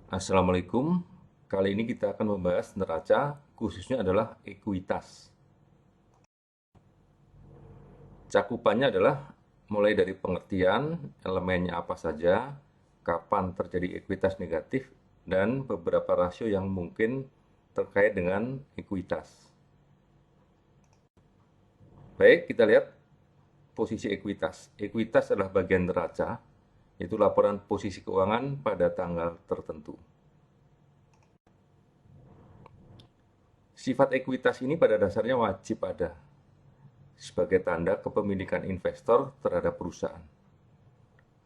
Assalamualaikum. Kali ini kita akan membahas neraca, khususnya adalah ekuitas. Cakupannya adalah mulai dari pengertian, elemennya apa saja, kapan terjadi ekuitas negatif, dan beberapa rasio yang mungkin terkait dengan ekuitas. Baik, kita lihat posisi ekuitas. Ekuitas adalah bagian neraca, yaitu laporan posisi keuangan pada tanggal tertentu. Sifat ekuitas ini pada dasarnya wajib ada sebagai tanda kepemilikan investor terhadap perusahaan.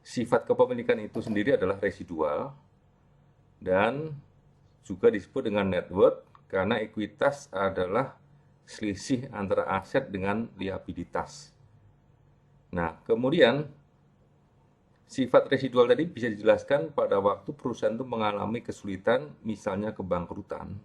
Sifat kepemilikan itu sendiri adalah residual dan juga disebut dengan net worth karena ekuitas adalah selisih antara aset dengan liabilitas. Nah, kemudian sifat residual tadi bisa dijelaskan pada waktu perusahaan itu mengalami kesulitan, misalnya kebangkrutan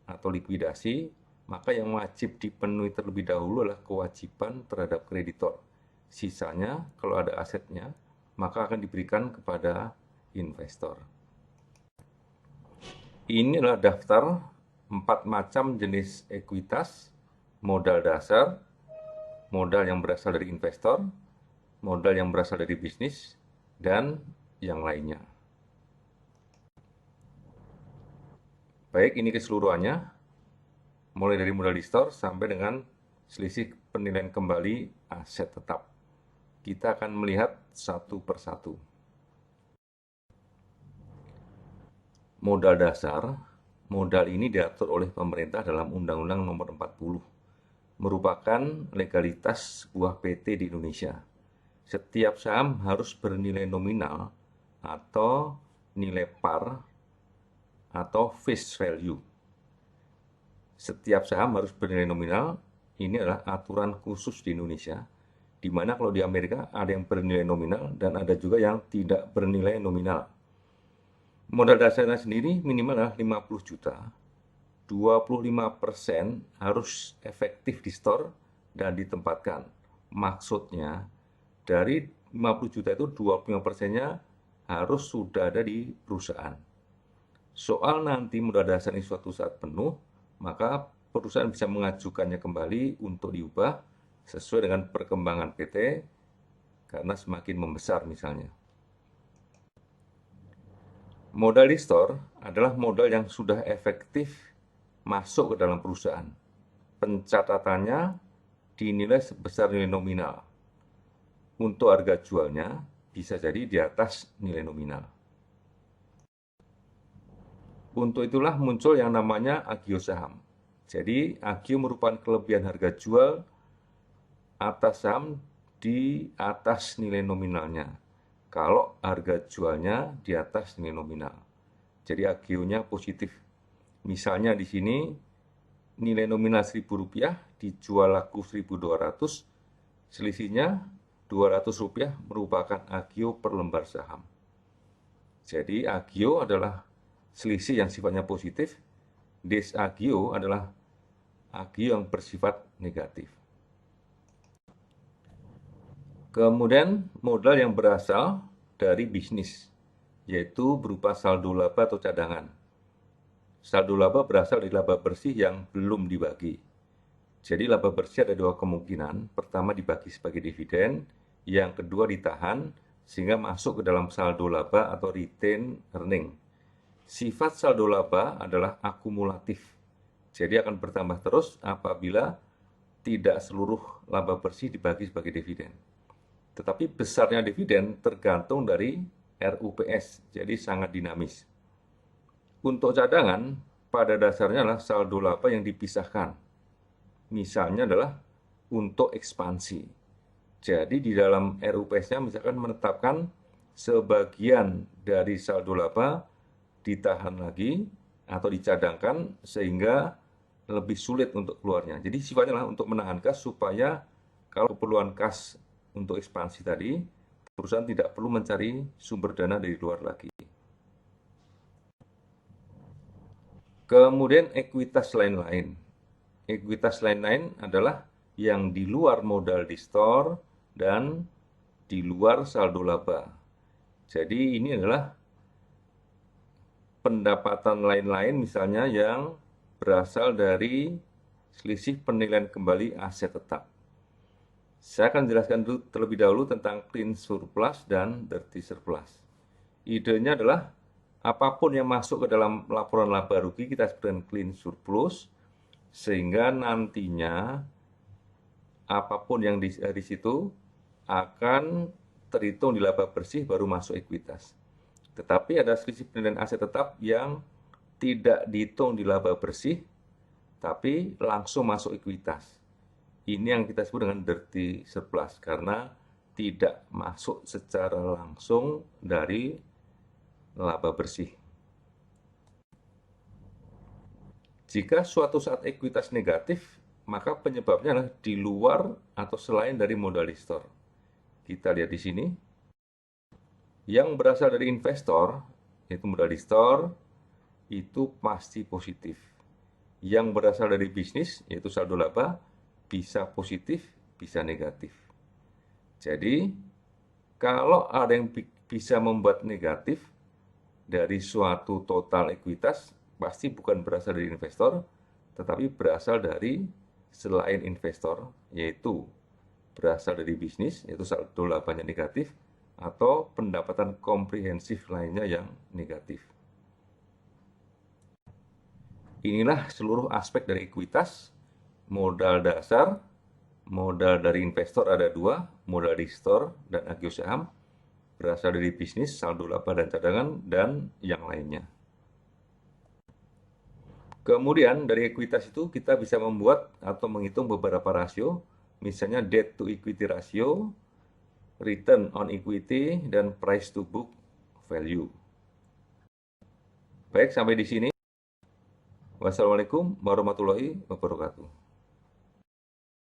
atau likuidasi, maka yang wajib dipenuhi terlebih dahulu adalah kewajiban terhadap kreditor. Sisanya, kalau ada asetnya, maka akan diberikan kepada investor. Ini adalah daftar 4 macam jenis ekuitas: modal dasar, modal yang berasal dari investor, modal yang berasal dari bisnis, dan yang lainnya. Baik, ini keseluruhannya, mulai dari modal di store sampai dengan selisih penilaian kembali aset tetap. Kita akan melihat satu persatu. Modal dasar, modal ini diatur oleh pemerintah dalam Undang-Undang Nomor 40, merupakan legalitas sebuah PT di Indonesia. Setiap saham harus bernilai nominal atau nilai par atau face value. Setiap saham harus bernilai nominal. Ini adalah aturan khusus di Indonesia, di mana kalau di Amerika ada yang bernilai nominal dan ada juga yang tidak bernilai nominal. Modal dasarnya sendiri minimal adalah 50 juta. 25% harus efektif di store dan ditempatkan. Maksudnya, dari 50 juta itu 25%-nya harus sudah ada di perusahaan. Soal nanti modal dasar ini suatu saat penuh, maka perusahaan bisa mengajukannya kembali untuk diubah sesuai dengan perkembangan PT karena semakin membesar misalnya. Modal di store adalah modal yang sudah efektif masuk ke dalam perusahaan. Pencatatannya dinilai sebesar nilai nominal. Untuk harga jualnya bisa jadi di atas nilai nominal. Untuk itulah muncul yang namanya agio saham. Jadi agio merupakan kelebihan harga jual atas saham di atas nilai nominalnya. Kalau harga jualnya di atas nilai nominal. Jadi agionya positif. Misalnya di sini nilai nominal Rp1.000 dijual laku Rp1.200, selisihnya Rp200 merupakan agio per lembar saham. Jadi agio adalah selisih yang sifatnya positif, desagio adalah agio yang bersifat negatif. Kemudian modal yang berasal dari bisnis, yaitu berupa saldo laba atau cadangan. Saldo laba berasal dari laba bersih yang belum dibagi. Jadi laba bersih ada dua kemungkinan. Pertama dibagi sebagai dividen, yang kedua ditahan sehingga masuk ke dalam saldo laba atau retain earning. Sifat saldo laba adalah akumulatif. Jadi akan bertambah terus apabila tidak seluruh laba bersih dibagi sebagai dividen. Tetapi besarnya dividen tergantung dari RUPS, jadi sangat dinamis. Untuk cadangan, pada dasarnya adalah saldo laba yang dipisahkan. Misalnya adalah untuk ekspansi. Jadi di dalam RUPS-nya misalkan menetapkan sebagian dari saldo laba ditahan lagi atau dicadangkan sehingga lebih sulit untuk keluarnya. Jadi sifatnya adalah untuk menahan kas supaya kalau keperluan kas untuk ekspansi tadi, perusahaan tidak perlu mencari sumber dana dari luar lagi. Kemudian ekuitas lain-lain. Ekuitas lain-lain adalah yang di luar modal di store dan di luar saldo laba. Jadi ini adalah pendapatan lain-lain misalnya yang berasal dari selisih penilaian kembali aset tetap. Saya akan jelaskan dulu terlebih dahulu tentang clean surplus dan dirty surplus. Idenya adalah apapun yang masuk ke dalam laporan laba rugi kita sebut dengan clean surplus, sehingga nantinya apapun yang di situ akan terhitung di laba bersih baru masuk ekuitas. Tetapi ada selisih penilaian aset tetap yang tidak dihitung di laba bersih, tapi langsung masuk ekuitas. Ini yang kita sebut dengan dirty surplus karena tidak masuk secara langsung dari laba bersih. Jika suatu saat ekuitas negatif, maka penyebabnya adalah di luar atau selain dari modal store. Kita lihat di sini. Yang berasal dari investor, yaitu modal store, itu pasti positif. Yang berasal dari bisnis, yaitu saldo laba, bisa positif, bisa negatif. Jadi, kalau ada yang bisa membuat negatif dari suatu total ekuitas, pasti bukan berasal dari investor, tetapi berasal dari selain investor, yaitu berasal dari bisnis, yaitu saldo labanya negatif, atau pendapatan komprehensif lainnya yang negatif. Inilah seluruh aspek dari ekuitas. Modal dasar, modal dari investor ada dua, modal di store dan agio saham, berasal dari bisnis, saldo laba dan cadangan, dan yang lainnya. Kemudian dari ekuitas itu kita bisa membuat atau menghitung beberapa rasio, misalnya debt to equity ratio, return on equity, dan price to book value. Baik, sampai di sini. Wassalamualaikum warahmatullahi wabarakatuh.